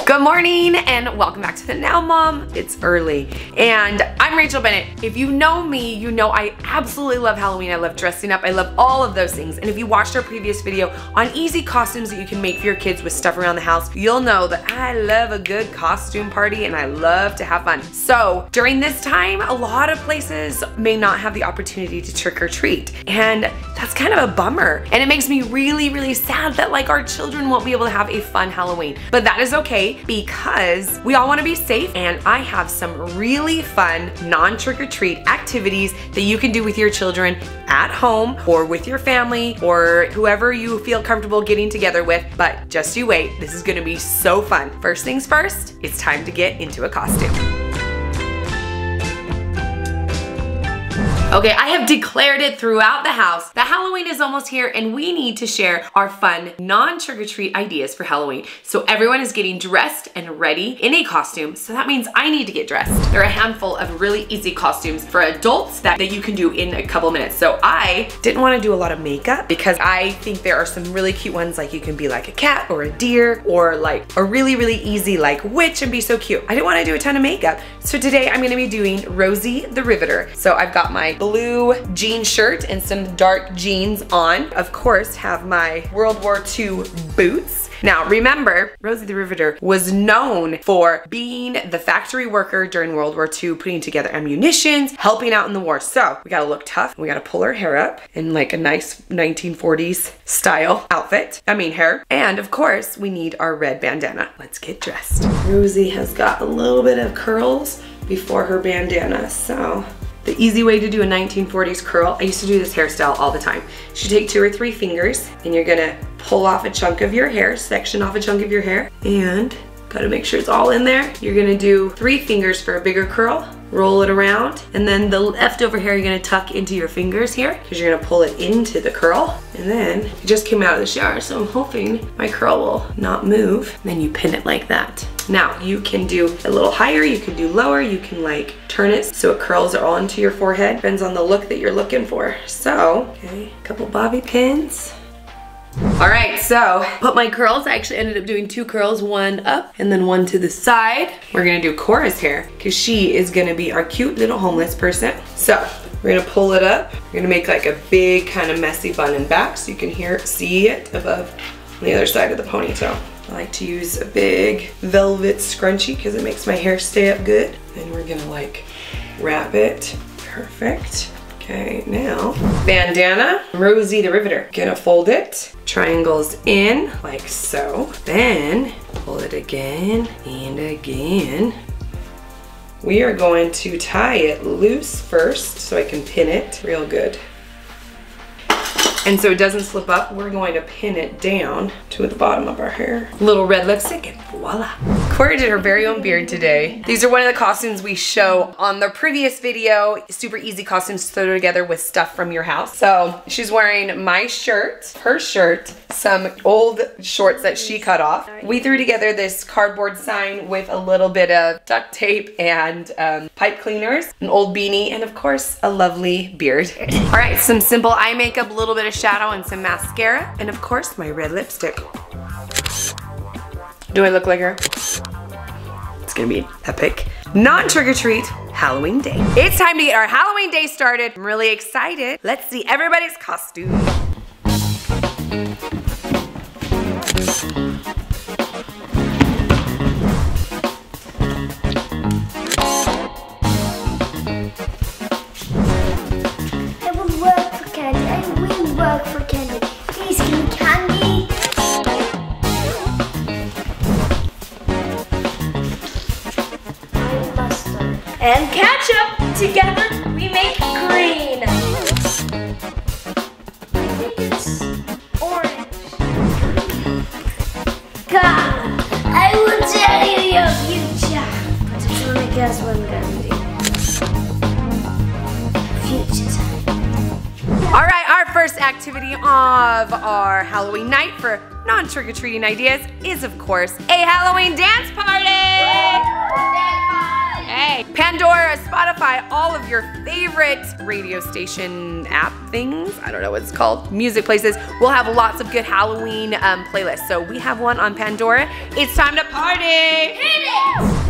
Good morning and welcome back to the Now Mom. It's early and I'm Rachel Bennett. If you know me, you know I absolutely love Halloween. I love dressing up. I love all of those things. And if you watched our previous video on easy costumes that you can make for your kids with stuff around the house, you'll know that I love a good costume party and I love to have fun. So during this time, a lot of places may not have the opportunity to trick or treat. And that's kind of a bummer. And it makes me really, really sad that like our children won't be able to have a fun Halloween. But that is okay, because we all want to be safe, and I have some really fun non-trick-or-treat activities that you can do with your children at home or with your family or whoever you feel comfortable getting together with. But just you wait, this is going to be so fun. First things first, it's time to get into a costume. Okay, I have declared it throughout the house that Halloween is almost here and we need to share our fun non-trick-or-treat ideas for Halloween. So everyone is getting dressed and ready in a costume, so that means I need to get dressed. There are a handful of really easy costumes for adults that you can do in a couple minutes. So I didn't want to do a lot of makeup because I think there are some really cute ones, like you can be like a cat or a deer or like a really, really easy like witch and be so cute. I didn't want to do a ton of makeup. So today I'm going to be doing Rosie the Riveter. So I've got my blue jean shirt and some dark jeans on. Of course, have my World War II boots. Now remember, Rosie the Riveter was known for being the factory worker during World War II, putting together ammunitions, helping out in the war. So we gotta look tough. We gotta pull her hair up in like a nice 1940s style outfit. Hair. And of course, we need our red bandana. Let's get dressed. Rosie has got a little bit of curls before her bandana, so the easy way to do a 1940s curl, I used to do this hairstyle all the time. You take 2 or 3 fingers and you're gonna pull off a chunk of your hair, section off a chunk of your hair, and gotta make sure it's all in there. You're gonna do 3 fingers for a bigger curl, roll it around, and then the leftover hair you're gonna tuck into your fingers here because you're gonna pull it into the curl. And then it just came out of the shower, so I'm hoping my curl will not move. And then you pin it like that. Now you can do a little higher, you can do lower, you can like turn it so it curls onto your forehead. Depends on the look that you're looking for. So, okay, a couple bobby pins. All right, so put my curls. I actually ended up doing 2 curls, one up and then one to the side. We're gonna do Cora's hair because she is gonna be our cute little homeless person. So we're gonna pull it up. We're gonna make like a big kind of messy bun in back so you can see it above on the other side of the ponytail. I like to use a big velvet scrunchie because it makes my hair stay up good. And we're gonna like wrap it. Perfect. Okay, now bandana, Rosie the Riveter. Gonna fold it, triangles in like so. Then pull it again and again. We are going to tie it loose first so I can pin it real good. And so it doesn't slip up, we're going to pin it down to the bottom of our hair. Little red lipstick and voila. Cora did her very own beard today. These are one of the costumes we show on the previous video. Super easy costumes to throw together with stuff from your house. So she's wearing my shirt, her shirt, some old shorts that she cut off. We threw together this cardboard sign with a little bit of duct tape and pipe cleaners, an old beanie, and of course a lovely beard. All right, some simple eye makeup, a little bit of shadow and some mascara, and of course my red lipstick. Do I look like her? It's gonna be epic. Non-trick-or-treat Halloween day. It's time to get our Halloween day started. I'm really excited. Let's see everybody's costume. For candy. Please give me candy. Mustard. And ketchup. Together we make green. I think it's orange. God, I will tell you your future. I just want to guess what I'm going to do. Future time. All right, our first activity of our Halloween night for non-trick-or-treating ideas is, of course, a Halloween dance party! Hey, Pandora, Spotify, Spotify, all of your favorite radio station app things. I don't know what it's called. Music places. We'll have lots of good Halloween playlists. So we have one on Pandora. It's time to party. Hit it!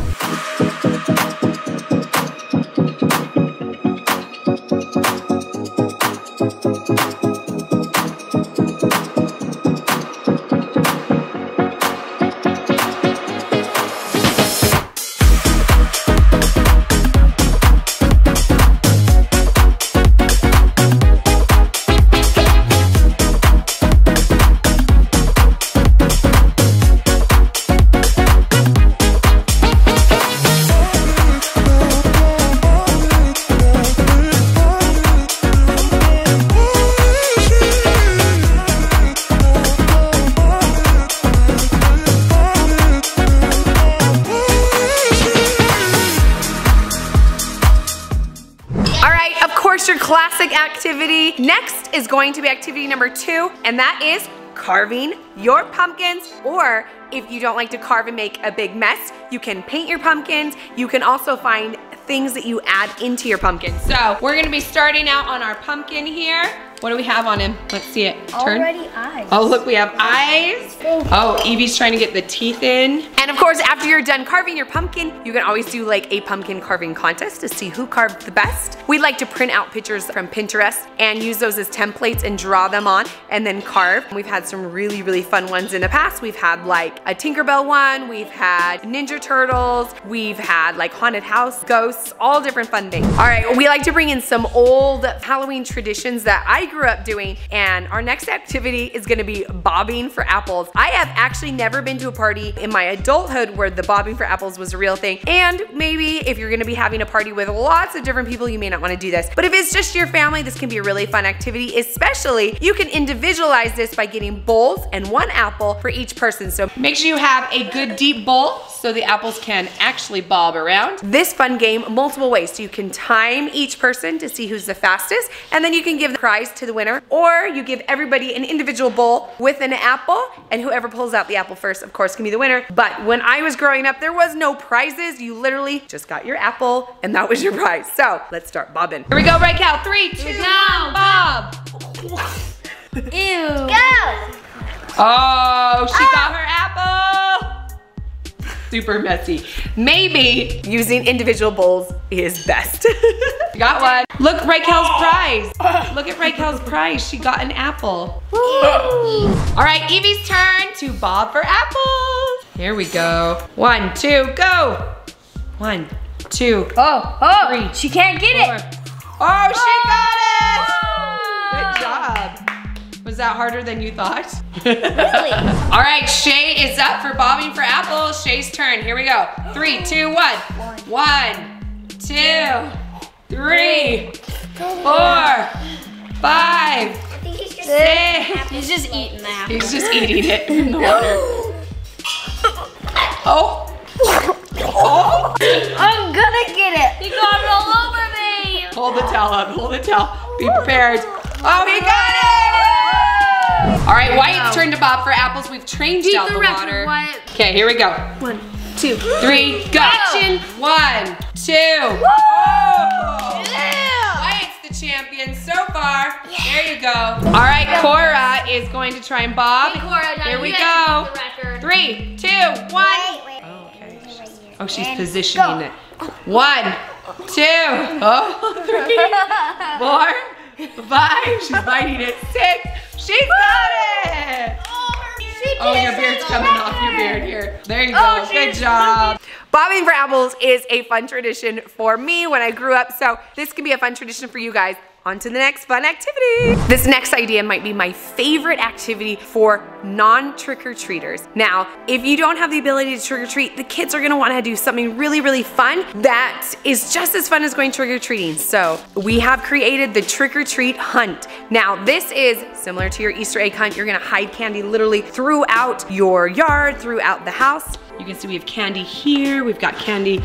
Your classic activity. Next is going to be activity number 2, and that is carving your pumpkins, or if you don't like to carve and make a big mess, you can paint your pumpkins. You can also find things that you add into your pumpkin. So we're gonna be starting out on our pumpkin here. What do we have on him? Let's see it. Turn. Already eyes. Oh, look, we have eyes. Oh, Evie's trying to get the teeth in. And of course, after you're done carving your pumpkin, you can always do like a pumpkin carving contest to see who carved the best. We'd like to print out pictures from Pinterest and use those as templates and draw them on and then carve. We've had some really, really fun ones in the past. We've had like a Tinkerbell one, we've had Ninja Turtles, we've had like haunted house, ghosts, all different fun things. All right, we like to bring in some old Halloween traditions that I grew up doing, and our next activity is gonna be bobbing for apples. I have actually never been to a party in my adulthood where the bobbing for apples was a real thing, and maybe if you're gonna be having a party with lots of different people, you may not wanna do this. But if it's just your family, this can be a really fun activity, especially you can individualize this by getting bowls and 1 apple for each person. So make sure you have a good deep bowl so the apples can actually bob around. This fun game, multiple ways. So you can time each person to see who's the fastest, and then you can give the prize to the winner, or you give everybody an individual bowl with an apple, and whoever pulls out the apple first, of course, can be the winner. But when I was growing up, there was no prizes. You literally just got your apple, and that was your prize. So let's start bobbing. Here we go, right, Cal? 3, 2, 1, bob. Ew. Go. Oh, she got her apple. Super messy. Maybe using individual bowls is best. Got one. Look, Raquel's prize. Look at Raquel's prize. She got an apple. All right, Evie's turn to bob for apples. Here we go. 1, 2, go. 1, 2, Oh, 3. she can't get 4. it. Oh, she got it. Good job. Was that harder than you thought? Really? All right, Shay is up for bobbing for apples. Shay's turn. Here we go. 3, 2, 1. 1, 2, 3, 4, 5, 6. He's just eating the apple. He's just eating it in the water. Oh. Oh. I'm gonna get it. He got it all over me. Hold the towel up. Hold the towel. Be prepared. Oh, he got it! All right, Wyatt's turn to bob for apples. We've changed out the water. Okay, here we go. 1, 2, 3, go. Action. 1, 2. Oh. Wyatt's the champion so far. Yeah. There you go. All right, Cora is going to try and bob. Hey, Cora, here we go. 3, 2, 1. Wait. Oh, she's positioning it. 1, 2. Oh, 3, 4, 5. She's biting it. 6. She's got it. Oh, your beard's coming off your beard here. There you go. Good job. Bobbing for apples is a fun tradition for me when I grew up, so this can be a fun tradition for you guys. On to the next fun activity. This next idea might be my favorite activity for non-trick-or-treaters. Now, if you don't have the ability to trick-or-treat, the kids are gonna wanna do something really, really fun that is just as fun as going trick-or-treating. So we have created the trick-or-treat hunt. Now, this is similar to your Easter egg hunt. You're gonna hide candy literally throughout your yard, throughout the house. You can see we have candy here. We've got candy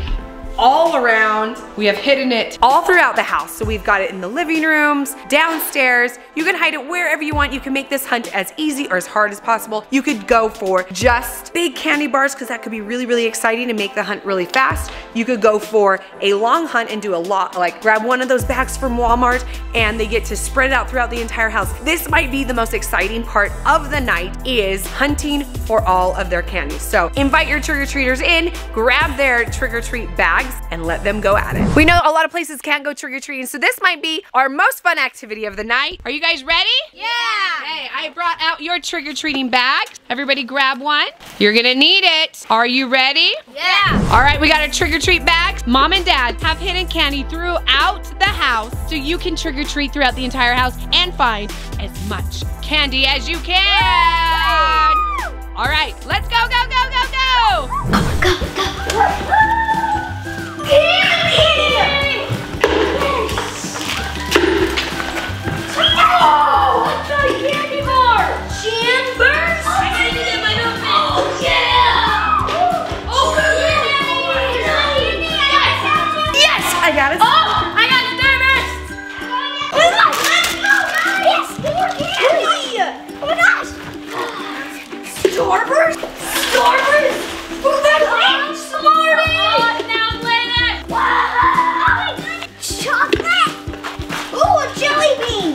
all around. We have hidden it all throughout the house. So we've got it in the living rooms, downstairs. You can hide it wherever you want. You can make this hunt as easy or as hard as possible. You could go for just big candy bars because that could be really, really exciting and make the hunt really fast. You could go for a long hunt and do a lot, like grab one of those bags from Walmart and they get to spread it out throughout the entire house. This might be the most exciting part of the night, is hunting for all of their candies. So invite your trick-or-treaters in, grab their trick-or-treat bags and let them go at it. We know a lot of places can't go trick-or-treating, so this might be our most fun activity of the night. Are you guys ready? Yeah. Hey, I brought out your trick-or-treating bag. Everybody grab one. You're gonna need it. Are you ready? Yeah. All right, we got our trick-or-treat bags. Mom and Dad have hidden candy throughout the house so you can trick-or-treat throughout the entire house and find as much candy as you can. All right, let's go, go, go, go, go. Candy! Oh, what's a candy bar? Chambers? I gotta get my notebook. Oh, yeah! Oh, yeah! Yes, I got it. Oh, I got Starburst! Let's go, guys! More candy! Oh my gosh! Starburst? Starburst? Who's that? Smarties! Oh, now Bennett! Wow! Chocolate! Oh, a jelly bean!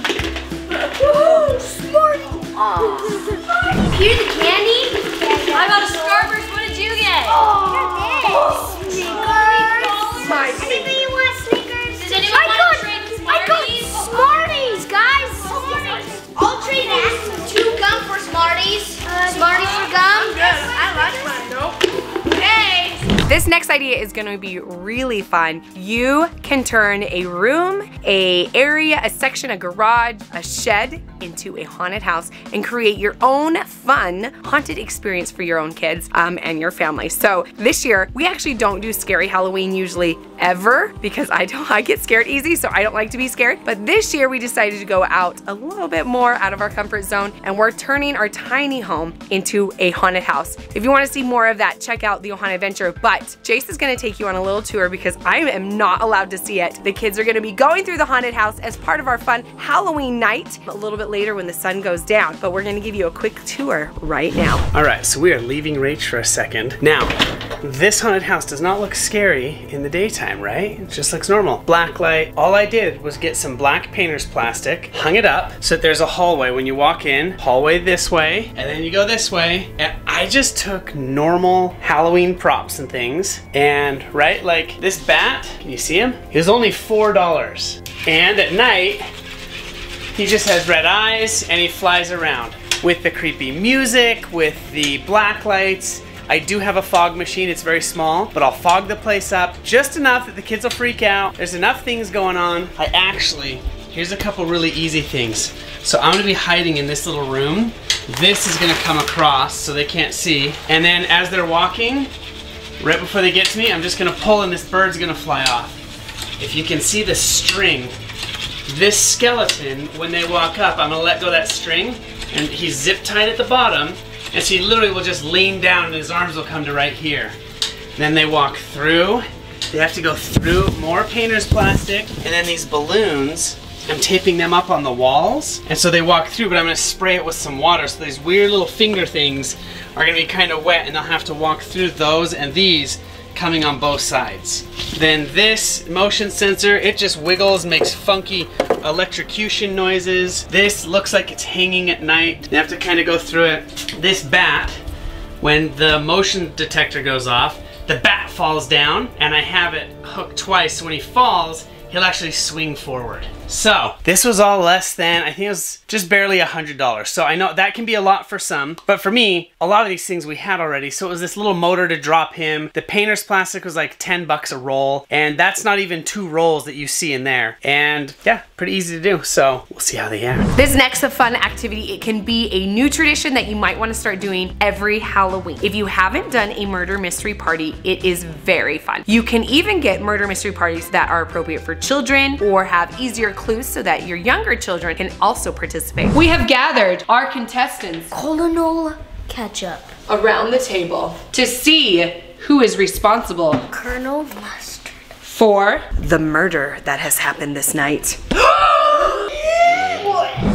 Oh, Smarties! Oh, here's the candy. I got a Starburst. What did you get? Oh, Snickers! Anybody want Snickers? Does anyone want to trade Smarties? I got Smarties, guys! I'll trade that. 2 gum for Smarties. Smarties for gum? I like mine. Nope. Hey! This next idea is gonna be really fun. You can turn a room, a area, a section, a garage, a shed into a haunted house and create your own fun haunted experience for your own kids and your family. So this year, we actually don't do scary Halloween usually ever because I get scared easy, so I don't like to be scared. But this year we decided to go out a little bit more out of our comfort zone and we're turning our tiny home into a haunted house. If you want to see more of that, check out THEOHANAADVENTURE. But Jace is going to take you on a little tour because I am not allowed to see it. The kids are going to be going through the haunted house as part of our fun Halloween night a little bit later when the sun goes down. But we're going to give you a quick tour right now. All right, so we are leaving Rach for a second. Now, this haunted house does not look scary in the daytime, right? It just looks normal. Black light. All I did was get some black painter's plastic, hung it up so that there's a hallway. When you walk in, hallway this way, and then you go this way. And I just took normal Halloween props and things, and right, like this bat, can you see him? He was only $4. And at night, he just has red eyes and he flies around with the creepy music, with the black lights. I do have a fog machine, it's very small, but I'll fog the place up just enough that the kids will freak out. There's enough things going on. Here's a couple really easy things. So I'm gonna be hiding in this little room. This is gonna come across so they can't see. And then as they're walking, right before they get to me, I'm just gonna pull and this bird's gonna fly off. If you can see the string, this skeleton, when they walk up, I'm gonna let go of that string and he's zip tied at the bottom. And so he literally will just lean down and his arms will come to right here. And then they walk through. They have to go through more painter's plastic. And then these balloons, I'm taping them up on the walls. And so they walk through, but I'm gonna spray it with some water. So these weird little finger things are gonna be kind of wet and they'll have to walk through those and these coming on both sides. Then this motion sensor, it just wiggles, makes funky electrocution noises. This looks like it's hanging at night. You have to kind of go through it. This bat, when the motion detector goes off, the bat falls down and I have it hooked twice. So when he falls, he'll actually swing forward. So this was all less than, I think it was just barely $100. So I know that can be a lot for some, but for me, a lot of these things we had already. So it was this little motor to drop him. The painter's plastic was like 10 bucks a roll, and that's not even 2 rolls that you see in there. And yeah, pretty easy to do. So we'll see how they act. This next fun activity, it can be a new tradition that you might want to start doing every Halloween. If you haven't done a murder mystery party, it is very fun. You can even get murder mystery parties that are appropriate for children or have easier clues so that your younger children can also participate. We have gathered our contestants Colonel Ketchup. around the table to see who is responsible. Colonel Mustard. for the murder that has happened this night.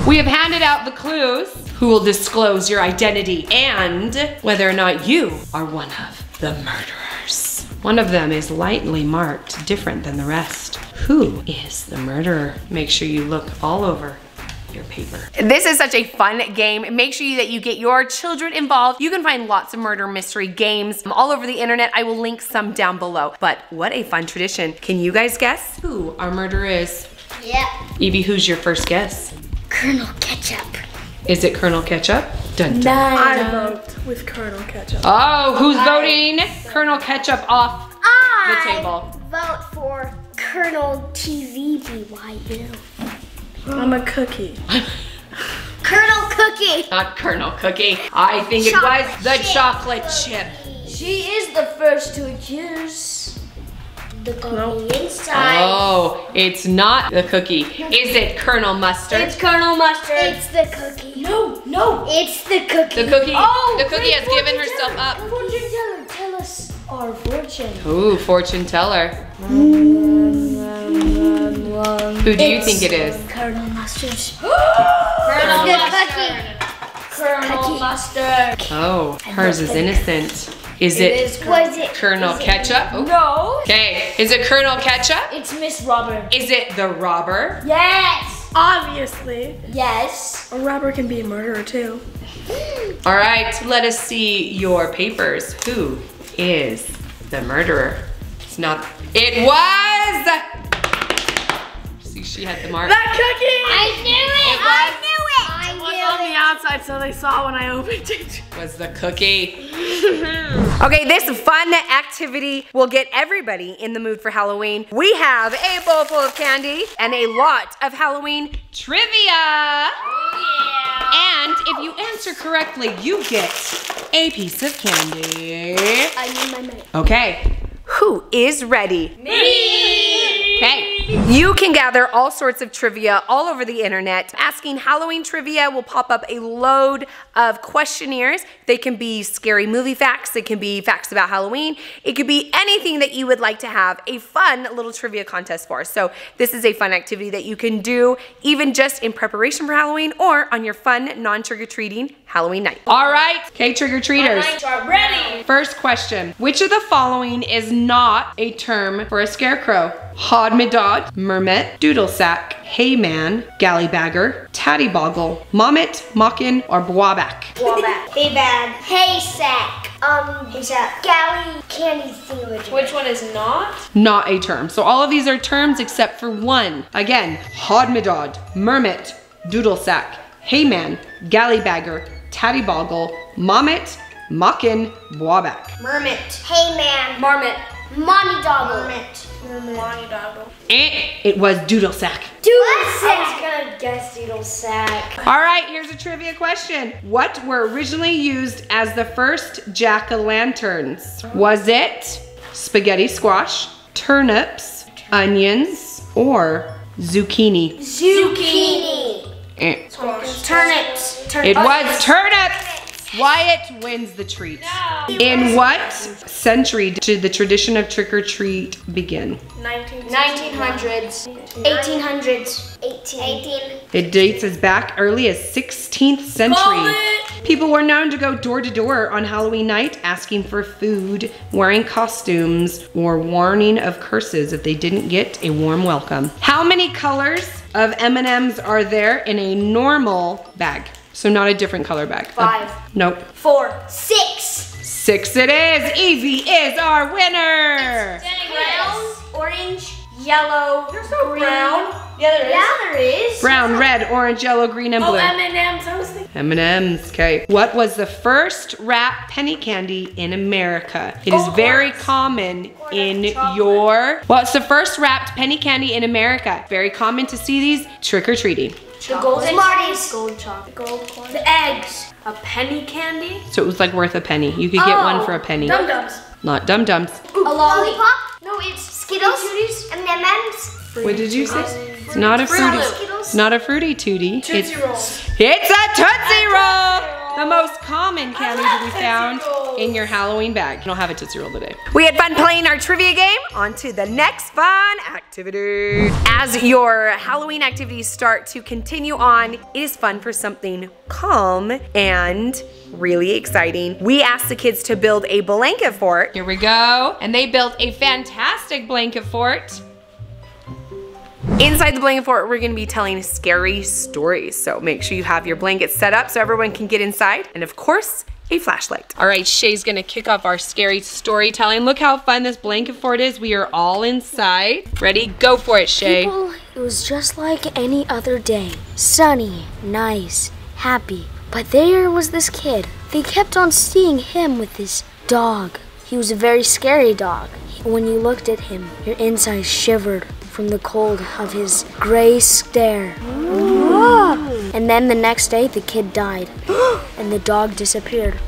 We have handed out the clues who will disclose your identity and whether or not you are one of the murderers. One of them is lightly marked different than the rest. Who is the murderer? Make sure you look all over your paper. This is such a fun game. Make sure that you get your children involved. You can find lots of murder mystery games all over the internet. I will link some down below. But what a fun tradition. Can you guys guess who our murderer is? Yeah. Evie, who's your first guess? Colonel Ketchup. Is it Colonel Ketchup? Dun, dun. I vote with Colonel Ketchup. Oh, who's voting Colonel Ketchup off the table? Vote for Colonel TVBYU. I'm a cookie. Colonel Cookie. Not Colonel Cookie. I think it was the chocolate chip. She is the first to accuse the cookie inside. Oh, it's not the cookie. Is it Colonel Mustard? It's Colonel Mustard. It's the cookie. No. It's the cookie. The cookie. Oh, the cookie has given fortune herself teller. up. Fortune teller, tell us our fortune. Ooh, fortune teller. Who do you think it is? Colonel Mustard. Colonel Colonel Mustard. Oh, hers is innocent. Is it Was it Colonel Ketchup? Oh. No. Okay, is it Colonel Ketchup? It's Miss Robber. Is it the robber? Yes. Obviously. Yes. A robber can be a murderer too. All right, let us see your papers. Who is the murderer? It's not, it was! See, she had the mark. That cookie! I knew it. It was- It was on the outside so they saw when I opened it. Was the cookie. Okay, this fun activity will get everybody in the mood for Halloween. We have a bowl full of candy and a lot of Halloween trivia. And if you answer correctly, you get a piece of candy. I need my money. Okay, who is ready? Me. Okay. You can gather all sorts of trivia all over the internet. Asking Halloween trivia will pop up a load of questionnaires. They can be scary movie facts. They can be facts about Halloween. It could be anything that you would like to have a fun little trivia contest for. So this is a fun activity that you can do even just in preparation for Halloween or on your fun non-trick-or-treating Halloween night. All right, okay, trick-or-treaters. Are ready. First question, which of the following is not a term for a scarecrow? Hodmedod, Mermet, Doodlesack, Hayman, Gallybagger, Tattyboggle, Mommet, Mockin, or Bwabak? Wallback. Hay bag. Hay sack. Hay sack. Galley candy thingamajig. Which one is not? Not a term. So all of these are terms except for one. Again, Hodmedod, Mermet, Doodlesack, Hayman, Gallybagger, Tattyboggle, Mommet, Mockin, Bwabak. Mermit. Hey man. Marmot. Monty Doggle. Mermit. Monty Doggle. It was Doodlesack. Doodlesack. I was gonna guess Doodlesack. All right, here's a trivia question. What were originally used as the first jack-o'-lanterns? Was it spaghetti squash, turnips, onions, or zucchini? Zucchini. Turnips. It was turnips. Wyatt wins the treat. In what century did the tradition of trick-or-treat begin? 1900s. 1800s. 18. It dates as back early as 16th century. People were known to go door to door on Halloween night asking for food, wearing costumes, or warning of curses if they didn't get a warm welcome. How many colors of M&Ms are there in a normal bag? So not a different color bag. 5. Nope. 4. 6. 6 it is. Evie is our winner. Brown, orange, yellow, There's no green. brown. Yeah, there is. Yeah, there is. Brown, red, orange, yellow, green, and blue. Oh, M&M's. I was thinking. M&M's, okay. What was the first wrapped penny candy in America? It is very common in your... What's the first wrapped penny candy in America? Very common to see these trick-or-treating. The golden Smarties. Gold chocolate. Gold corn. The eggs. A penny candy. So it was like worth a penny. You could get one for a penny. Dum-dums. Not Dum-Dums. A lollipop. No, it's Skittles. M&M's. What did you say? It's not a fruity. Skittles. Not a fruity tootie. Tootsie Rolls. It's a Tootsie Roll. the most common candy to be found in your Halloween bag. I don't have a Tootsie Roll today. We had fun playing our trivia game. On to the next fun activity. As your Halloween activities start to continue on, it is fun for something calm and really exciting. We asked the kids to build a blanket fort. Here we go. And they built a fantastic blanket fort. Inside the blanket fort, we're gonna be telling scary stories. So make sure you have your blankets set up so everyone can get inside. And of course, a flashlight. All right, Shay's gonna kick off our scary storytelling. Look how fun this blanket fort is. We are all inside. Ready? Go for it, Shay. People, it was just like any other day. Sunny, nice, happy. But there was this kid. They kept on seeing him with this dog. He was a very scary dog. When you looked at him, your insides shivered from the cold of his gray stare. And then the next day, the kid died, and the dog disappeared.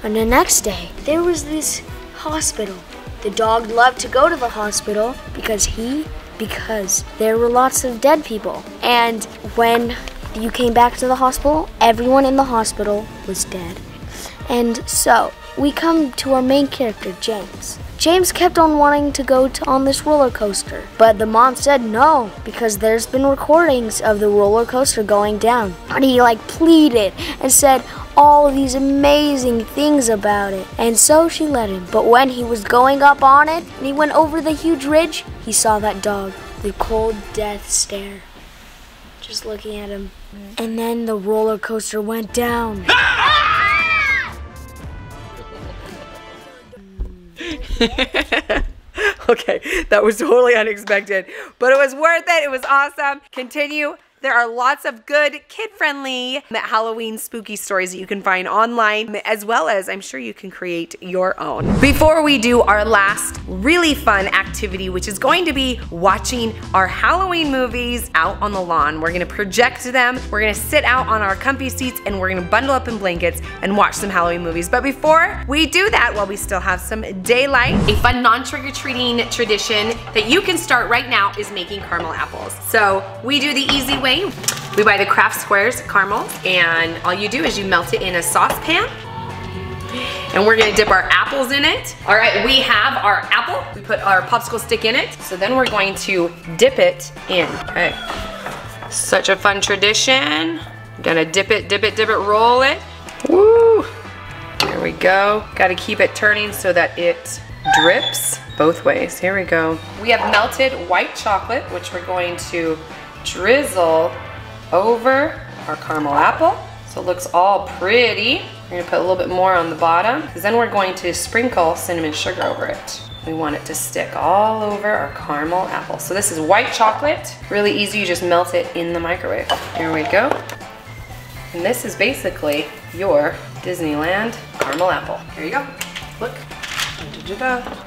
And the next day, there was this hospital. The dog loved to go to the hospital because there were lots of dead people. And when you came back to the hospital, everyone in the hospital was dead. And so, we come to our main character, James. James kept on wanting to go on this roller coaster, but the mom said no, because there's been recordings of the roller coaster going down. But he pleaded and said all these amazing things about it, and so she let him. But when he was going up on it, and he went over the huge ridge, he saw that dog, the cold death stare, just looking at him. And then the roller coaster went down. Okay, that was totally unexpected, but it was worth it. It was awesome. Continue. There are lots of good kid-friendly Halloween spooky stories that you can find online, as well as I'm sure you can create your own. Before we do our last really fun activity, which is going to be watching our Halloween movies out on the lawn. We're gonna project them, we're gonna sit out on our comfy seats, and we're gonna bundle up in blankets and watch some Halloween movies. But before we do that, while we still have some daylight, a fun non-trick-or-treating tradition that you can start right now is making caramel apples. So we do the easy way. We buy the Craft Squares caramel, and all you do is you melt it in a saucepan, and we're gonna dip our apples in it. All right, we have our apple. We put our popsicle stick in it, so then we're going to dip it in, okay. Such a fun tradition. Gonna dip it, roll it. Woo! There we go. Gotta keep it turning so that it drips both ways. Here we go. We have melted white chocolate, which we're going to drizzle over our caramel apple so it looks all pretty. We're gonna put a little bit more on the bottom, because then we're going to sprinkle cinnamon sugar over it. We want it to stick all over our caramel apple. So this is white chocolate, really easy, you just melt it in the microwave. Here we go. And this is basically your Disneyland caramel apple. Here you go, look. Da-da-da.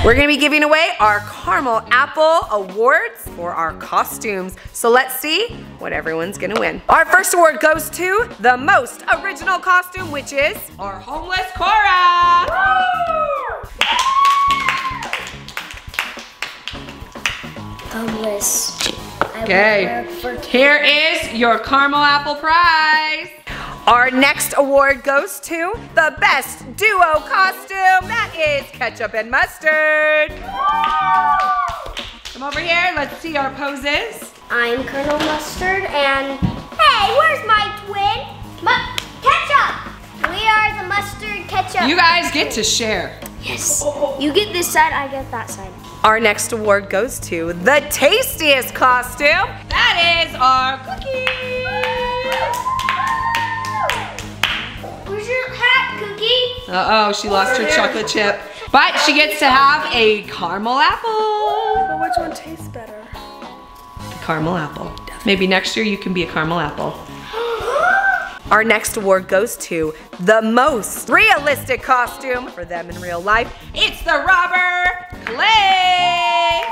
We're gonna be giving away our Caramel Apple Awards for our costumes. So let's see what everyone's gonna win. Our first award goes to the most original costume, which is our homeless Cora. Homeless. Okay, here is your caramel apple prize. Our next award goes to the best duo costume. That is ketchup and mustard. Come over here, let's see our poses. I'm Colonel Mustard, and hey, where's my twin? Ketchup! We are the mustard ketchup. You guys get to share. Yes. You get this side, I get that side. Our next award goes to the tastiest costume. That is our cookie. Where's your hat, Cookie? Uh-oh, she lost her chocolate chip. But she gets to have a caramel apple. But which one tastes better? The caramel apple. Maybe next year you can be a caramel apple. Our next award goes to the most realistic costume for them in real life. It's the robber Clay.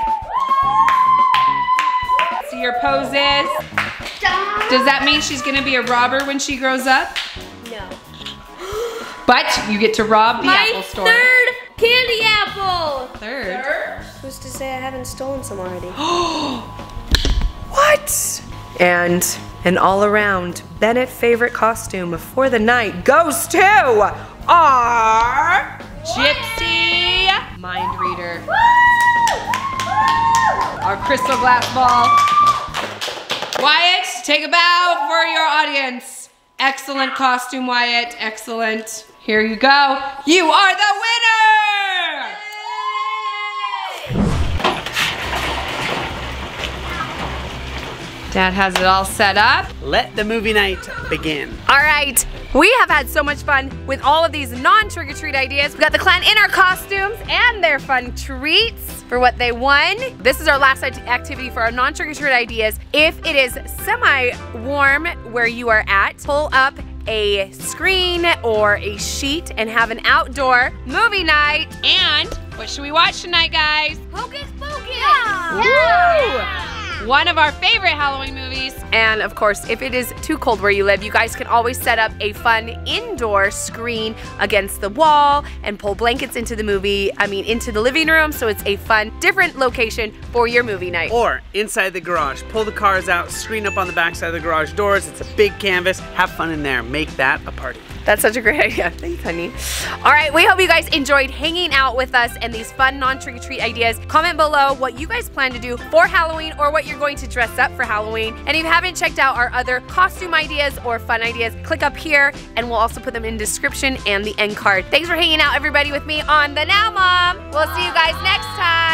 See your poses. Does that mean she's gonna be a robber when she grows up? No. But you get to rob the apple store. My third candy apple. Third? Who's to say I haven't stolen some already? What? And an all-around Bennett favorite costume for the night goes to our Gypsy Mind Reader. Our crystal glass ball. Wyatt, take a bow for your audience. Excellent costume, Wyatt, excellent. Here you go. You are the winner! Dad has it all set up. Let the movie night begin. All right, we have had so much fun with all of these non-trick-or-treat ideas. We got the clan in our costumes and their fun treats for what they won. This is our last activity for our non-trick-or-treat ideas. If it is semi-warm where you are at, pull up a screen or a sheet and have an outdoor movie night. And what should we watch tonight, guys? Hocus Pocus! Yeah. One of our favorite Halloween movies. And of course, if it is too cold where you live, you guys can always set up a fun indoor screen against the wall and pull blankets into the into the living room, so it's a fun, different location for your movie night. Or inside the garage, pull the cars out, screen up on the back side of the garage doors. It's a big canvas. Have fun in there. Make that a party. That's such a great idea. Thanks, honey. All right, we hope you guys enjoyed hanging out with us and these fun non-trick-or-treat ideas. Comment below what you guys plan to do for Halloween or what you're going to dress up for Halloween. And if you haven't checked out our other costume ideas or fun ideas, click up here and we'll also put them in the description and the end card. Thanks for hanging out, everybody, with me on The Now Mom. We'll see you guys next time.